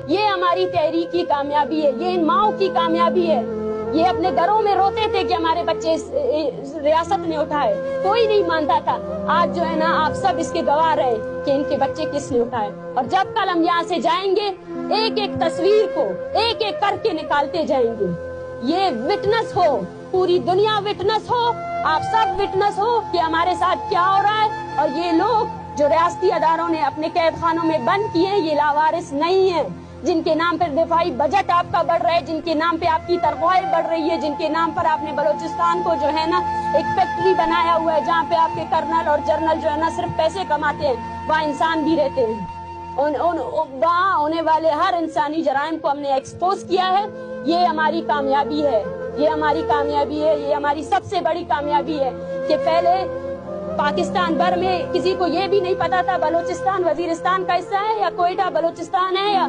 یہ ہماری تحریک کی کامیابی ہے، یہ ان ماؤں کی کامیابی ہے۔ یہ اپنے گھروں میں روتے تھے کہ ہمارے بچے اس ریاست نے اٹھائے، کوئی نہیں مانتا تھا۔ آج جو ہے نا آپ سب اس کے گواہ رہے کہ ان کے بچے کس نے اٹھائے، اور جب کل ہم یہاں سے جائیں گے ایک ایک تصویر کو ایک ایک کر کے نکالتے جائیں گے۔ یہ وٹنس ہو، پوری دنیا وٹنس ہو، آپ سب وٹنس ہو کہ ہمارے ساتھ کیا ہو رہا ہے۔ اور یہ لوگ جو ریاستی اداروں نے اپنے قید خانوں میں بند کیے ہیں، یہ لاوارث نہیں ہیں، جن کے نام پر دفاعی بجٹ آپ کا بڑھ رہا ہے، جن کے نام پہ آپ کی تنخواہیں بڑھ رہی ہے، جن کے نام پر آپ نے بلوچستان کو جو ہے نا ایک فیکٹری بنایا ہوا ہے جہاں پہ آپ کے کرنل اور جرنل جو ہے نا صرف پیسے کماتے ہیں، وہاں انسان بھی رہتے ہیں۔ وہاں ہونے والے ہر انسانی جرائم کو ہم نے ایکسپوز کیا ہے۔ یہ ہماری کامیابی ہے، یہ ہماری کامیابی ہے، یہ ہماری سب سے بڑی کامیابی ہے کہ پہلے پاکستان بھر میں کسی کو یہ بھی نہیں پتا تھا بلوچستان وزیرستان کا حصہ ہے یا کوئٹہ بلوچستان ہے یا